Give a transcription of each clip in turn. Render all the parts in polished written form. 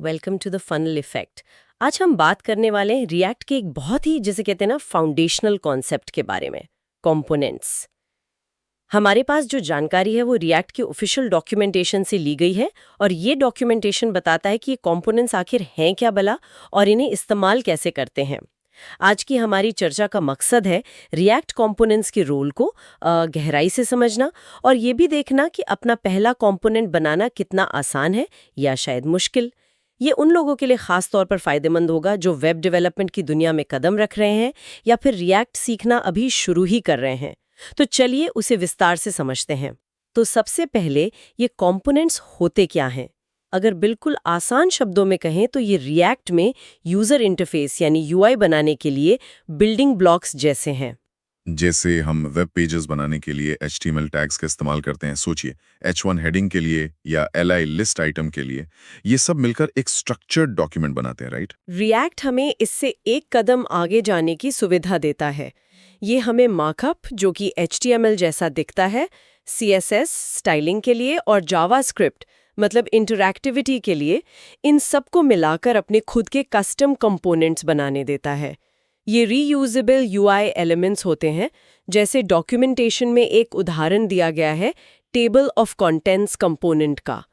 Welcome to the funnel effect. आज हम बात करने वाले हैं रिएक्ट के एक बहुत ही जिसे कहते हैं ना फाउंडेशनल कॉन्सेप्ट के बारे में, कंपोनेंट्स। हमारे पास जो जानकारी है वो रिएक्ट के ऑफिशियल डॉक्यूमेंटेशन से ली गई है और ये डॉक्यूमेंटेशन बताता है कि ये कंपोनेंट्स आखिर हैं क्या भला और इन्हें इस्तेमाल कैसे करते हैं। आज की हमारी चर्चा का मकसद है रिएक्ट कंपोनेंट्स के रोल को गहराई से समझना और ये भी देखना कि अपना पहला कंपोनेंट बनाना कितना आसान है या शायद मुश्किल। ये उन लोगों के लिए खास तौर पर फायदेमंद होगा जो वेब डेवलपमेंट की दुनिया में कदम रख रहे हैं या फिर रिएक्ट सीखना अभी शुरू ही कर रहे हैं। तो चलिए उसे विस्तार से समझते हैं। तो सबसे पहले ये कंपोनेंट्स होते क्या हैं? अगर बिल्कुल आसान शब्दों में कहें तो ये रिएक्ट में यूजर इंटरफेस यानी यूआई बनाने के लिए बिल्डिंग ब्लॉक्स जैसे हैं। जैसे हम वेब पेजेस बनाने के लिए HTML टैग्स का इस्तेमाल करते हैं, सोचिए H1 हेडिंग के लिए या LI लिस्ट आइटम के लिए, ये सब मिलकर एक स्ट्रक्चर्ड डॉक्यूमेंट बनाते हैं, राइट? रिएक्ट हमें इससे एक कदम आगे जाने की सुविधा देता है। ये हमें मार्कअप जो कि HTML जैसा दिखता है, CSS स्टाइलिंग के लिए और जावास्क्रिप्ट मतलब इंटरैक्टिविटी के लिए, इन सबको मिलाकर अपने खुद के कस्टम कंपोनेंट्स बनाने देता है। ये रीयूजेबल यूआई एलिमेंट्स होते हैं, जैसे डॉक्यूमेंटेशन में एक उदाहरण दिया गया है टेबल ऑफ कंटेंट्स कंपोनेंट का।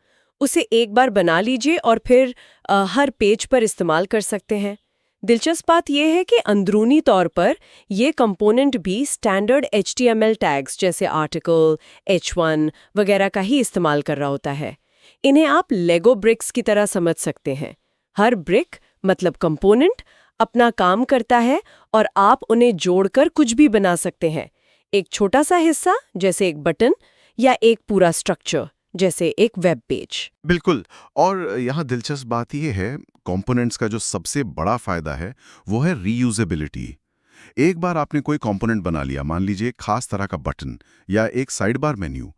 उसे एक बार बना लीजिए और फिर हर पेज पर इस्तेमाल कर सकते हैं। दिलचस्प बात यह है कि अंदरूनी तौर पर ये कंपोनेंट भी स्टैंडर्ड HTML टैग्स जैसे आर्टिकल, H1 वगैरह का ही इस्तेमाल कर रहा होता है। इन्हें आप लेगो ब्रिक्स की तरह समझ सकते हैं। हर ब्रिक मतलब कंपोनेंट अपना काम करता है और आप उन्हें जोड़कर कुछ भी बना सकते हैं। एक छोटा सा हिस्सा जैसे एक बटन या एक पूरा स्ट्रक्चर जैसे एक वेब पेज। बिल्कुल। और यहाँ दिलचस्प बात यह है, कंपोनेंट्स का जो सबसे बड़ा फायदा है वो है रीयूजेबिलिटी। एक बार आपने कोई कंपोनेंट बना लिया, मान लीजिए खास तरह का बटन या एक साइड बार मेन्यू,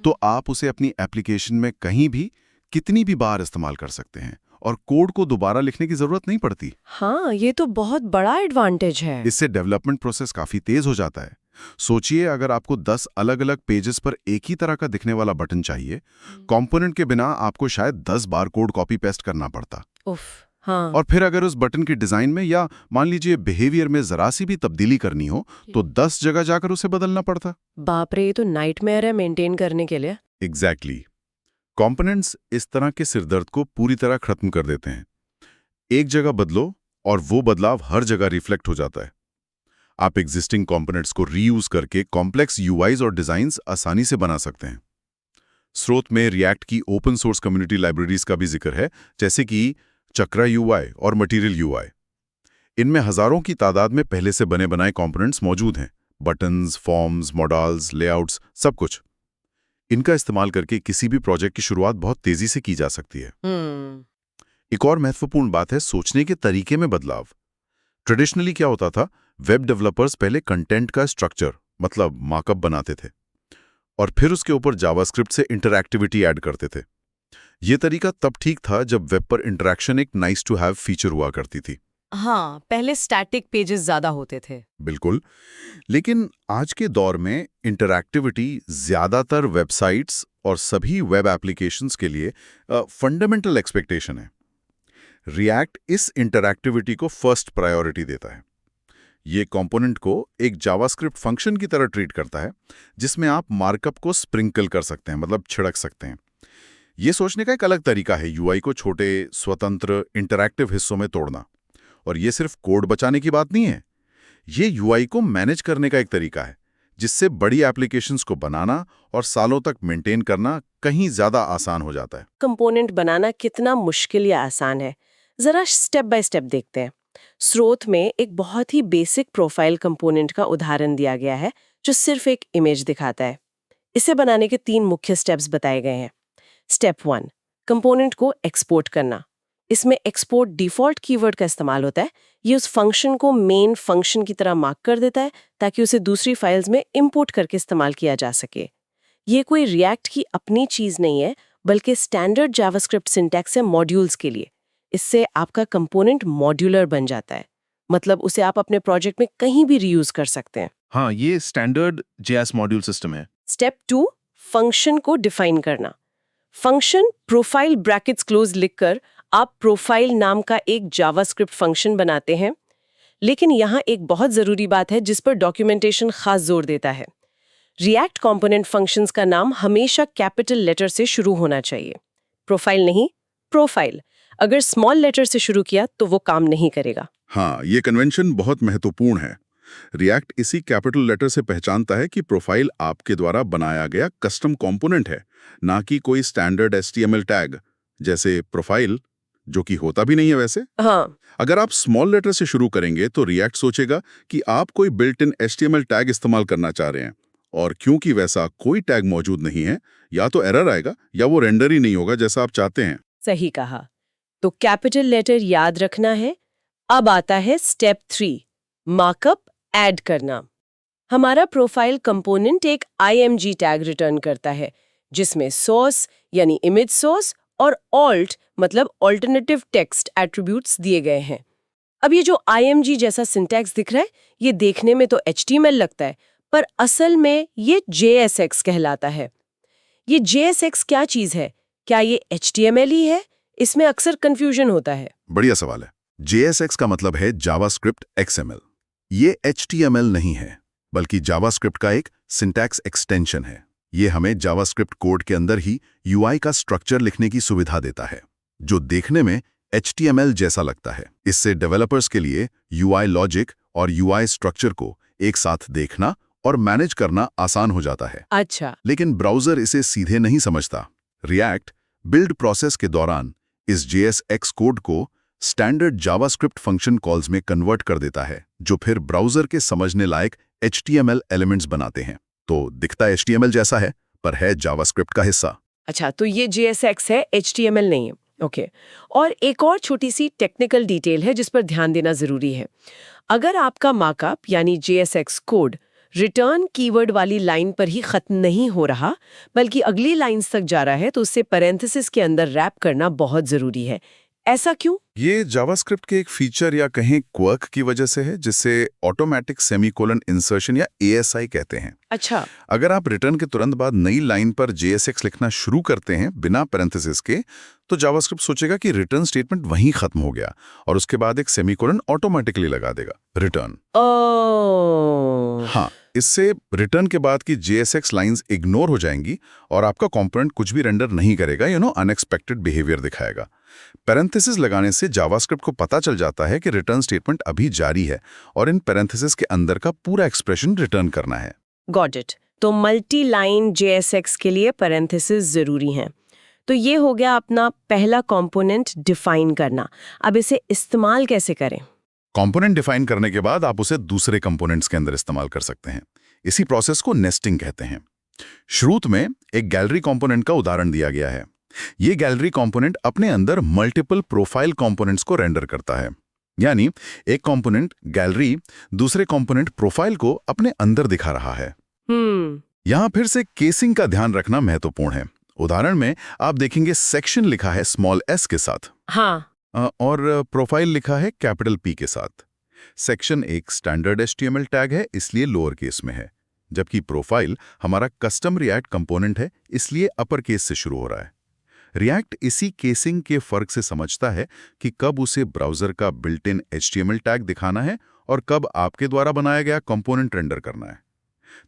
तो आप उसे अपनी एप्लीकेशन में कहीं भी कितनी भी बार इस्तेमाल कर सकते हैं और कोड को दोबारा लिखने की जरूरत नहीं पड़ती। हाँ, ये तो बहुत बड़ा एडवांटेज है। इससे डेवलपमेंट प्रोसेस काफी तेज हो जाता है। सोचिए अगर आपको 10 अलग-अलग पेजेस पर एक ही तरह का दिखने वाला बटन चाहिए, कंपोनेंट के बिना आपको शायद 10 बार कोड कॉपी पेस्ट करना पड़ता। उफ, हाँ। और फिर अगर उस बटन की डिजाइन में या मान लीजिए बिहेवियर में जरा सी भी तब्दीली करनी हो तो 10 जगह जाकर उसे बदलना पड़ता। बाप रे, ये तो नाइटमेयर है मेंटेन करने के लिए। एग्जैक्टली। कंपोनेंट्स इस तरह के सिरदर्द को पूरी तरह खत्म कर देते हैं। एक जगह बदलो और वो बदलाव हर जगह रिफ्लेक्ट हो जाता है। आप एग्जिस्टिंग कंपोनेंट्स को रीयूज करके कॉम्प्लेक्स यूआईज और डिजाइन्स आसानी से बना सकते हैं। स्रोत में रिएक्ट की ओपन सोर्स कम्युनिटी लाइब्रेरीज का भी जिक्र है, जैसे कि चक्रा यूआई और मटेरियल यूआई। इनमें हजारों की तादाद में पहले से बने बनाए कंपोनेंट्स मौजूद हैं, बटन्स, फॉर्म्स, मॉडल्स, लेआउट्स, सब कुछ। इनका इस्तेमाल करके किसी भी प्रोजेक्ट की शुरुआत बहुत तेजी से की जा सकती है। एक और महत्वपूर्ण बात है सोचने के तरीके में बदलाव। ट्रेडिशनली क्या होता था, वेब डेवलपर्स पहले कंटेंट का स्ट्रक्चर मतलब मार्कअप बनाते थे और फिर उसके ऊपर जावास्क्रिप्ट से इंटरैक्टिविटी ऐड करते थे। यह तरीका तब ठीक था जब वेब पर इंटरैक्शन एक नाइस टू हैव फीचर हुआ करती थी। हाँ, पहले स्टैटिक पेजेस ज्यादा होते थे। बिल्कुल। लेकिन आज के दौर में इंटरैक्टिविटी ज्यादातर वेबसाइट्स और सभी वेब एप्लीकेशंस के लिए फंडामेंटल एक्सपेक्टेशन है। रिएक्ट इस इंटरैक्टिविटी को फर्स्ट प्रायोरिटी देता है। ये कंपोनेंट को एक जावास्क्रिप्ट फंक्शन की तरह ट्रीट करता है, जिसमें आप मार्कअप को स्प्रिंकल कर सकते हैं, मतलब छिड़क सकते हैं। ये सोचने का एक अलग तरीका है यूआई को छोटे, स्वतंत्र, इंटरैक्टिव हिस्सों में तोड़ना। और ये सिर्फ कोड बचाने की बात नहीं है, ये यूआई को मैनेज करने का एक तरीका है, जिससे बड़ी एप्लीकेशंस को बनाना और सालों तक मेंटेन करना कहीं ज्यादा आसान हो जाता है। कंपोनेंट बनाना कितना मुश्किल या आसान है, जरा स्टेप बाय स्टेप देखते हैं। स्रोत में एक बहुत ही बेसिक प्रोफाइल कंपोनेंट का उदाहरण दिया गया है जो सिर्फ एक इमेज दिखाता है। इसे बनाने के 3 मुख्य स्टेप्स बताए गए हैं। स्टेप 1, कंपोनेंट को एक्सपोर्ट करना। इसमें एक्सपोर्ट डिफॉल्ट कीवर्ड का इस्तेमाल होता है। ये उस फंक्शन को मेन फंक्शन की तरह मार्क कर देता है ताकि उसे दूसरी फाइल्स में इंपोर्ट करके इस्तेमाल किया जा सके। ये कोई रिएक्ट की अपनी चीज नहीं है, बल्कि स्टैंडर्ड जावास्क्रिप्ट सिंटैक्स है मॉड्यूल्स के लिए। इससे आपका कंपोनेंट मॉड्यूलर बन जाता है, मतलब उसे आप अपने प्रोजेक्ट में कहीं भी रीयूज कर सकते हैं। हाँ, ये स्टैंडर्ड JS मॉड्यूल सिस्टम है। स्टेप 2, फंक्शन को डिफाइन करना। फंक्शन प्रोफाइल ब्रैकेट्स क्लोज लिखकर आप प्रोफाइल नाम का एक जावास्क्रिप्ट फंक्शन बनाते हैं, लेकिन यहाँ एक बहुत ज़रूरी बात है जिस पर डॉक्यूमेंटेशन खास जोर देता है। रिएक्ट कंपोनेंट फंक्शंस का नाम हमेशा कैपिटल लेटर से शुरू होना चाहिए। प्रोफाइल नहीं, प्रोफाइल। अगर स्मॉल लेटर से शुरू किया तो वो काम नहीं करेगा। हाँ, ये कन्वेंशन बहुत महत्वपूर्ण है। रिएक्ट इसी कैपिटल लेटर से पहचानता है कि प्रोफाइल आपके द्वारा बनाया गया कस्टम कंपोनेंट है, ना कि कोई स्टैंडर्ड HTML टैग, जैसे प्रोफाइल, जो कि होता भी नहीं है वैसे। हाँ, अगर आप स्मॉल लेटर से शुरू करेंगे तो रिएक्ट सोचेगा कि आप कोई बिल्ट इन HTML टैग इस्तेमाल करना चाह रहे हैं, और क्योंकि वैसा कोई टैग मौजूद नहीं है, या तो एरर आएगा या वो रेंडर ही नहीं होगा जैसा आप चाहते हैं। सही कहा। तो कैपिटल लेटर याद रखना है। अब आता है स्टेप 3, मार्कअप ऐड करना। हमारा प्रोफाइल कंपोनेंट एक IMG टैग रिटर्न करता है, जिसमें सोर्स यानी इमेज सोर्स और ऑल्ट मतलब ऑल्टरनेटिव टेक्स्ट एट्रीब्यूट्स दिए गए हैं। अब ये जो IMG जैसा सिंटैक्स दिख रहा है, ये देखने में तो HTML लगता है, पर असल में ये JSX कहलाता है। ये JSX क्या चीज़ है? क्या ये HTML ही है? इसमें अक्सर कंफ्यूजन होता है। बढ़िया सवाल है। JSX का मतलब है जावास्क्रिप्ट XML। ये HTML नहीं है, बल्कि जावास्क्रिप्ट का एक सिंटैक्स एक्सटेंशन है। ये हमें जावास्क्रिप्ट कोड के अंदर ही UI का स्ट्रक्चर लिखने की सुविधा देता है, जो देखने में HTML जैसा लगता है। इससे डेवलपर्स के लिए UI लॉजिक और UI स्ट्रक्चर को एक साथ देखना और मैनेज करना आसान हो जाता है। अच्छा, लेकिन ब्राउज़र इसे सीधे नहीं समझता। रिएक्ट बिल्ड प्रोसेस के दौरान इस JSX कोड को स्टैंडर्ड जावास्क्रिप्ट फंक्शन कॉल्स में कन्वर्ट कर देता है, जो फिर ब्राउज़र के समझने लायक HTML एलिमेंट्स बनाते हैं। तो दिखता HTML जैसा है, पर है जावास्क्रिप्ट का हिस्सा। अच्छा, तो ये JSX है, HTML नहीं है। ओके। और एक और छोटी सी टेक्निकल डिटेल है जिस पर ध्यान देना ज़रूरी है। अगर आपका मार्कअप यानी JSX कोड रिटर्न कीवर्ड वाली लाइन पर ही खत्म नहीं हो रहा, बल्कि अगली लाइंस तक जा रहा है, तो उससे पैरेंथेसिस के अंदर रैप करना बहुत ज़रूरी है। ऐसा क्यों? ये जावास्क्रिप्ट के एक फीचर या कहें क्वर्क की वजह से है, जिसे ऑटोमेटिक सेमीकोलन इंसर्शन या ASI कहते हैं। अच्छा, अगर आप रिटर्न के तुरंत बाद नई लाइन पर JSX लिखना शुरू करते हैं बिना पैरेंथेसिस के, तो जावास्क्रिप्ट सोचेगा कि रिटर्न स्टेटमेंट वहीं खत्म हो गया और उसके बाद एक सेमीकोलन ऑटोमेटिकली लगा देगा, रिटर्न। हाँ, इससे रिटर्न के बाद की JSX लाइंस इग्नोर हो जाएंगी और आपका कंपोनेंट कुछ भी रेंडर नहीं करेगा, अनएक्सपेक्टेड बिहेवियर दिखाएगा। पैरेंथेसिस लगाने से जावास्क्रिप्ट को पता चल जाता है कि रिटर्न स्टेटमेंट अभी जारी है और इन पैरेंथेसिस के अंदर का पूरा एक्सप्रेशन रिटर्न करना है। Got it. तो मल्टी लाइन JSX के लिए पैरेंथेसिस जरूरी हैं। तो ये हो गया अपना पहला कंपोनेंट डिफाइन करना। अब इसे इस्तेमाल कैसे करें? कंपोनेंट डिफाइन करने के बाद आप उसे दूसरे कंपोनेंट्स के अंदर इस्तेमाल कर सकते हैं। इसी प्रोसेस को नेस्टिंग कहते हैं। शुरू में एक गैलरी कंपोनेंट का उदाहरण दिया गया है। ये गैलरी कंपोनेंट अपने अंदर मल्टीपल प्रोफाइल कंपोनेंट्स को रेंडर करता है, यानी एक कंपोनेंट गैलरी दूसरे कंपोनेंट प्रोफाइल को अपने अंदर दिखा रहा है। यहां फिर से केसिंग का ध्यान रखना महत्वपूर्ण है। उदाहरण में आप देखेंगे सेक्शन लिखा है स्मॉल s के साथ, हाँ, और प्रोफाइल लिखा है कैपिटल P के साथ। सेक्शन एक स्टैंडर्ड HTML टैग है, इसलिए लोअर केस में है, जबकि प्रोफाइल हमारा कस्टम रिएक्ट कंपोनेंट है, इसलिए अपर केस से शुरू हो रहा है। रिएक्ट इसी केसिंग के फर्क से समझता है कि कब उसे ब्राउज़र का बिल्ट इन HTML टैग दिखाना है और कब आपके द्वारा बनाया गया कंपोनेंट रेंडर करना है।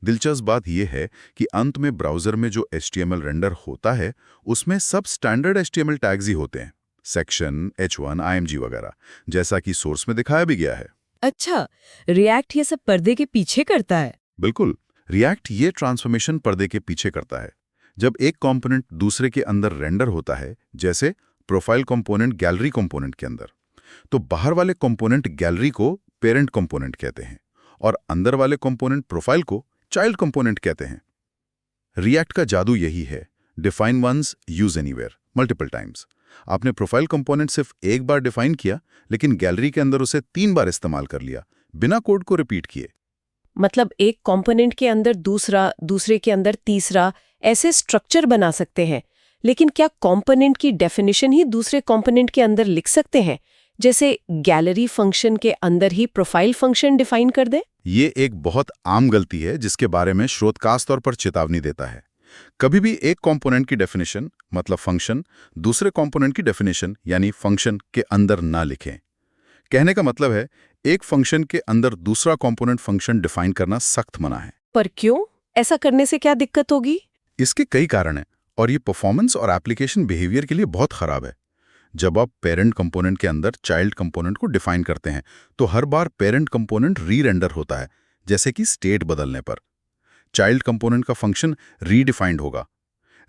दिलचस्प बात यह है कि अंत में ब्राउज़र में जो HTML रेंडर होता है, उसमें सब स्टैंडर्ड HTML टैग्स ही होते हैं, सेक्शन, H1, IMG वगैरह, जैसा कि सोर्स में दिखाया भी गया है। अच्छा, रिएक्ट ये सब पर्दे के पीछे करता है? बिल्कुल, रिएक्ट ये ट्रांसफॉर्मेशन पर्दे के पीछे करता है। जब एक कंपोनेंट दूसरे के अंदर रेंडर होता है, जैसे प्रोफाइल कंपोनेंट गैलरी कंपोनेंट के अंदर, तो बाहर वाले कंपोनेंट गैलरी को पेरेंट कंपोनेंट कहते हैं और अंदर वाले कंपोनेंट प्रोफाइल को चाइल्ड कंपोनेंट कहते हैं। रिएक्ट का जादू यही है, define once use anywhere, multiple times. आपने प्रोफाइल कंपोनेंट सिर्फ एक बार डिफाइन किया, लेकिन गैलरी के अंदर उसे 3 बार इस्तेमाल कर लिया, बिना कोड को रिपीट किए। मतलब एक कंपोनेंट के अंदर दूसरा, दूसरे के अंदर तीसरा, ऐसे स्ट्रक्चर बना सकते हैं। लेकिन क्या कंपोनेंट की डेफिनेशन ही दूसरे कंपोनेंट के अंदर लिख सकते हैं, जैसे गैलरी फंक्शन के अंदर ही प्रोफाइल फंक्शन डिफाइन कर दे? ये एक बहुत आम गलती है जिसके बारे में स्रोत खास तौर पर चेतावनी देता है। कभी भी एक कंपोनेंट की डेफिनेशन मतलब फंक्शन दूसरे कंपोनेंट की डेफिनेशन यानी फंक्शन के अंदर ना लिखें। कहने का मतलब है एक फंक्शन के अंदर दूसरा कंपोनेंट फंक्शन डिफाइन करना सख्त मना है। पर क्यों? ऐसा करने से क्या दिक्कत होगी? इसके कई कारण हैं और ये परफॉर्मेंस और एप्लीकेशन बिहेवियर के लिए बहुत खराब है। जब आप पेरेंट कंपोनेंट के अंदर चाइल्ड कंपोनेंट को डिफाइन करते हैं तो हर बार पेरेंट कंपोनेंट री-रेंडर होता है, जैसे कि स्टेट बदलने पर। चाइल्ड कंपोनेंट का फंक्शन रीडिफाइंड होगा।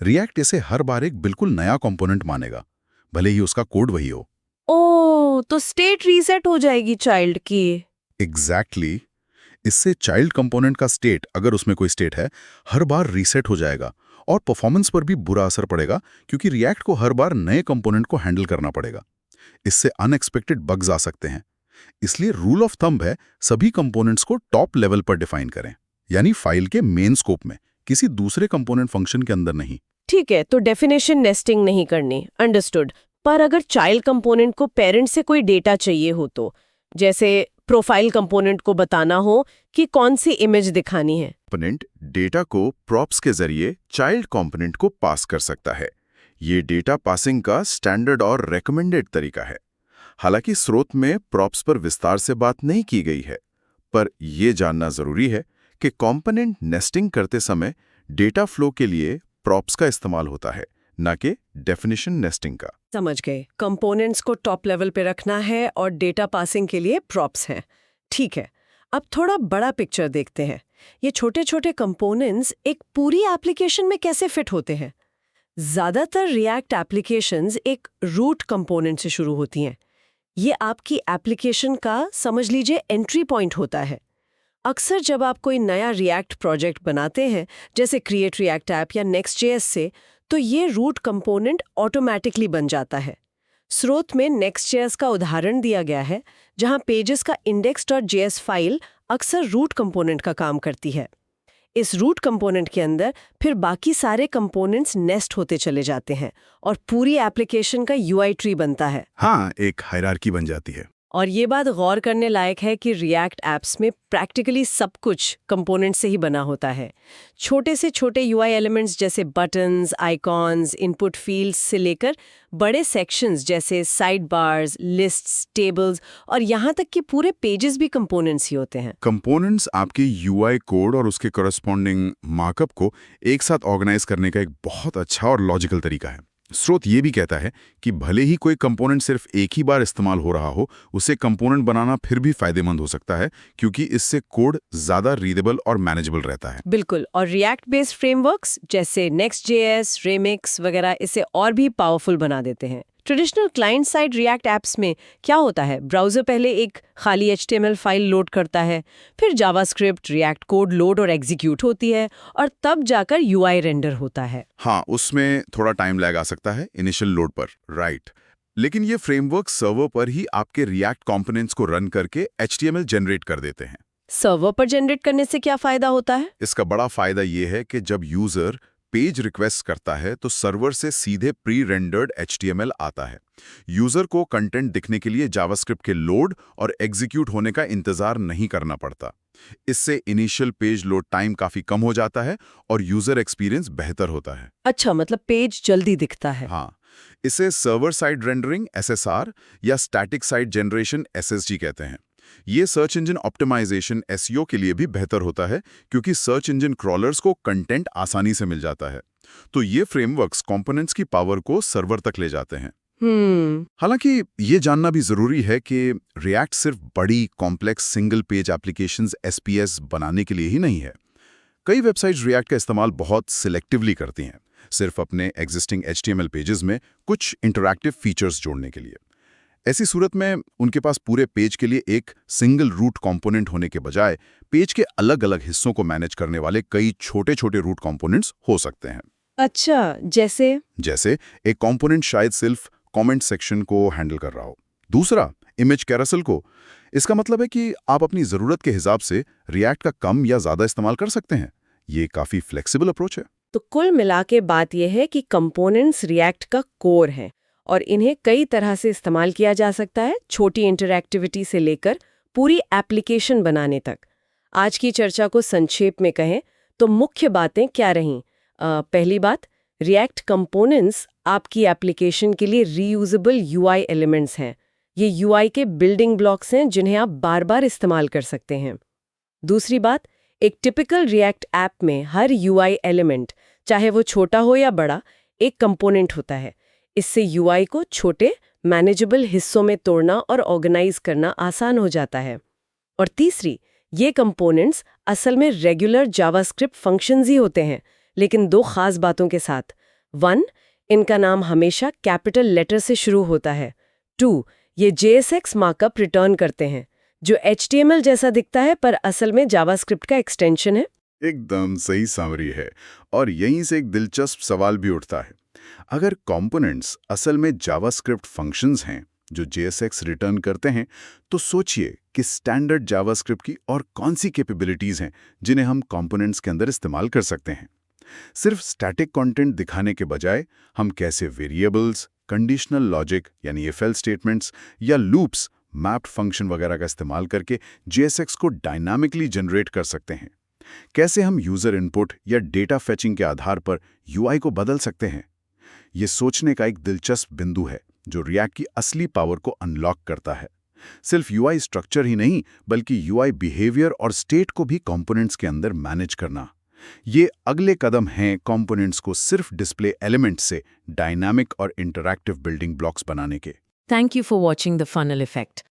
रिएक्ट इसे हर बार एक बिल्कुल नया कंपोनेंट मानेगा, भले ही उसका कोड वही हो। ओह, तो स्टेट रीसेट हो जाएगी चाइल्ड की। एग्जैक्टली इससे चाइल्ड कंपोनेंट का स्टेट, अगर उसमें कोई स्टेट है, हर बार रीसेट हो जाएगा और परफॉर्मेंस पर भी बुरा असर पड़ेगा क्योंकि रिएक्ट को हर बार नए कंपोनेंट को हैंडल करना पड़ेगा। इससे अनएक्सपेक्टेड बग्स आ सकते हैं। इसलिए रूल ऑफ थंब है सभी कंपोनेंट्स को टॉप लेवल पर डिफाइन करें, यानी फाइल के मेन स्कोप में, किसी दूसरे कंपोनेंट फंक्शन के अंदर नहीं। ठीक है, तो डेफिनेशन नेस्टिंग नहीं करनी, अंडरस्टूड। पर अगर चाइल्ड कंपोनेंट को पेरेंट से कोई डेटा चाहिए हो तो, जैसे प्रोफाइल कंपोनेंट को बताना हो कि कौन सी इमेज दिखानी है। कंपोनेंट डेटा को प्रॉप्स के जरिए चाइल्ड कंपोनेंट को पास कर सकता है। ये डेटा पासिंग का स्टैंडर्ड और रेकमेंडेड तरीका है। हालांकि स्रोत में प्रॉप्स पर विस्तार से बात नहीं की गई है, पर यह जानना जरूरी है कि कंपोनेंट नेस्टिंग करते समय डेटा फ्लो के लिए प्रॉप्स का इस्तेमाल होता है, न कि डेफिनेशन नेस्टिंग का। समझ गए, कंपोनेंट्स को टॉप लेवल पे रखना है और डेटा पासिंग के लिए प्रॉप्स हैं। ठीक है, अब थोड़ा बड़ा पिक्चर देखते हैं। ये छोटे छोटे कंपोनेंट्स एक पूरी एप्लीकेशन में कैसे फिट होते हैं? ज्यादातर रिएक्ट एप्लीकेशंस एक रूट कंपोनेंट से शुरू होती हैं। ये आपकी एप्लीकेशन का, समझ लीजिए, एंट्री पॉइंट होता है। अक्सर जब आप कोई नया रिएक्ट प्रोजेक्ट बनाते हैं, जैसे क्रिएट रिएक्ट ऐप या नेक्स्ट.जेएस से, तो ये रूट कंपोनेंट ऑटोमेटिकली बन जाता है। स्रोत में नेक्स्ट.जेएस का उदाहरण दिया गया है, जहां पेजेस का index.js फाइल अक्सर रूट कंपोनेंट का काम करती है। इस रूट कंपोनेंट के अंदर फिर बाकी सारे कंपोनेंट्स नेस्ट होते चले जाते हैं और पूरी एप्लीकेशन का यूआई ट्री बनता है। हाँ, एक हायरार्की बन जाती है। और ये बात गौर करने लायक है कि रिएक्ट ऐप्स में प्रैक्टिकली सब कुछ कंपोनेंट से ही बना होता है। छोटे से छोटे यूआई एलिमेंट्स जैसे बटन्स, आइकॉन्स, इनपुट फील्ड्स से लेकर बड़े सेक्शंस जैसे साइड बार्स, लिस्ट्स, टेबल्स और यहाँ तक कि पूरे पेजेस भी कंपोनेंट्स ही होते हैं। कंपोनेंट्स आपके यूआई कोड और उसके करस्पॉन्डिंग मार्कअप को एक साथ ऑर्गेनाइज करने का एक बहुत अच्छा और लॉजिकल तरीका है। स्रोत ये भी कहता है कि भले ही कोई कंपोनेंट सिर्फ एक ही बार इस्तेमाल हो रहा हो, उसे कंपोनेंट बनाना फिर भी फायदेमंद हो सकता है क्योंकि इससे कोड ज्यादा रीडेबल और मैनेजेबल रहता है। बिल्कुल, और रिएक्ट बेस्ड फ्रेमवर्क्स जैसे नेक्स्ट.जेएस, रेमिक्स वगैरह इसे और भी पावरफुल बना देते हैं। Traditional client side react apps में क्या होता है, ब्राउजर पहले एक खाली HTML फाइल लोड करता है, फिर जावास्क्रिप्ट, रिएक्ट कोड लोड और एग्जीक्यूट होती है और तब जाकर यूआई रेंडर होता है। हाँ, उसमें थोड़ा टाइम लैग आ सकता है इनिशियल लोड पर, राइट। लेकिन ये फ्रेमवर्क सर्वर पर ही आपके रिएक्ट कंपोनेंट्स को रन करके HTML जनरेट कर देते हैं। सर्वर पर जनरेट करने से क्या फायदा होता है? इसका बड़ा फायदा ये है कि जब यूजर पेज रिक्वेस्ट करता है तो सर्वर से सीधे प्री रेंडर्ड HTML आता है। यूजर को कंटेंट दिखने के लिए जावास्क्रिप्ट के लोड और एग्जीक्यूट होने का इंतजार नहीं करना पड़ता। इससे इनिशियल पेज लोड टाइम काफी कम हो जाता है और यूजर एक्सपीरियंस बेहतर होता है। अच्छा, मतलब पेज जल्दी दिखता है। हाँ, इसे सर्वर साइड रेंडरिंग SSR या स्टैटिक साइट जनरेशन SSG कहते हैं। ये सर्च इंजन ऑप्टिमाइजेशन SEO के लिए भी बेहतर होता है क्योंकि सर्च इंजन क्रॉलर्स को कंटेंट आसानी से मिल जाता है। तो ये फ्रेमवर्क्स कंपोनेंट्स की पावर को सर्वर तक ले जाते हैं। हालांकि ये जानना भी जरूरी है कि रिएक्ट सिर्फ बड़ी complex single page applications SPS बनाने के लिए ही नहीं है। कई वेबसाइट्स रिएक्ट का इस्तेमाल बहुत सिलेक्टिवली करती हैं, सिर्फ अपने एग्जिस्टिंग HTML पेजेस में कुछ इंटरैक्टिव फीचर्स जोड़ने के लिए। ऐसी सूरत में उनके पास पूरे पेज के लिए एक सिंगल रूट कंपोनेंट होने के बजाय पेज के अलग-अलग हिस्सों को मैनेज करने वाले कई छोटे-छोटे रूट कंपोनेंट्स हो सकते हैं। अच्छा, जैसे एक कंपोनेंट शायद सिर्फ कमेंट सेक्शन को हैंडल कर रहा हो, दूसरा इमेज कैरोसेल को। इसका मतलब है कि आप अपनी जरूरत के हिसाब से रिएक्ट का कम या ज्यादा इस्तेमाल कर सकते हैं। ये काफी फ्लेक्सिबल अप्रोच है। तो कुल मिला के बात यह है कि कंपोनेंट्स रिएक्ट का कोर हैं और इन्हें कई तरह से इस्तेमाल किया जा सकता है, छोटी इंटरैक्टिविटी से लेकर पूरी एप्लीकेशन बनाने तक। आज की चर्चा को संक्षेप में कहें तो मुख्य बातें क्या रहीं? पहली बात, रिएक्ट कंपोनेंट्स आपकी एप्लीकेशन के लिए रीयूजेबल यूआई एलिमेंट्स हैं। ये यूआई के बिल्डिंग ब्लॉक्स हैं जिन्हें आप बार-बार इस्तेमाल कर सकते हैं। दूसरी बात, एक टिपिकल रिएक्ट ऐप में हर यूआई एलिमेंट, चाहे वो छोटा हो या बड़ा, एक कंपोनेंट होता है। इससे यूआई को छोटे, मैनेजेबल हिस्सों में तोड़ना और ऑर्गेनाइज करना आसान हो जाता है। और तीसरी, ये कंपोनेंट्स असल में रेगुलर जावास्क्रिप्ट फंक्शंस ही होते हैं, लेकिन दो खास बातों के साथ। 1, इनका नाम हमेशा कैपिटल लेटर से शुरू होता है। 2, ये JSX मार्कअप रिटर्न करते हैं, जो HTML जैसा दिखता है पर असल में जावास्क्रिप्ट का एक्सटेंशन है। एकदम सही समरी है। और यहीं से एक दिलचस्प सवाल भी उठता है। अगर कंपोनेंट्स असल में जावास्क्रिप्ट फंक्शंस हैं जो JSX रिटर्न करते हैं, तो सोचिए कि स्टैंडर्ड जावास्क्रिप्ट की और कौन सी कैपेबिलिटीज हैं जिन्हें हम कंपोनेंट्स के अंदर इस्तेमाल कर सकते हैं। सिर्फ स्टैटिक कंटेंट दिखाने के बजाय हम कैसे वेरिएबल्स, कंडीशनल लॉजिक यानी if else स्टेटमेंट्स या लूप्स, मैप्ड फंक्शन वगैरह का इस्तेमाल करके JSX को डायनामिकली जनरेट कर सकते हैं। कैसे हम यूजर इनपुट या डेटा फेचिंग के आधार पर UI को बदल सकते हैं। ये सोचने का एक दिलचस्प बिंदु है जो रिएक्ट की असली पावर को अनलॉक करता है। सिर्फ UI स्ट्रक्चर ही नहीं, बल्कि UI बिहेवियर और स्टेट को भी कंपोनेंट्स के अंदर मैनेज करना। ये अगले कदम हैं कंपोनेंट्स को सिर्फ डिस्प्ले एलिमेंट से डायनामिक और इंटरैक्टिव बिल्डिंग ब्लॉक्स बनाने के। Thank you for watching The Funnel Effect.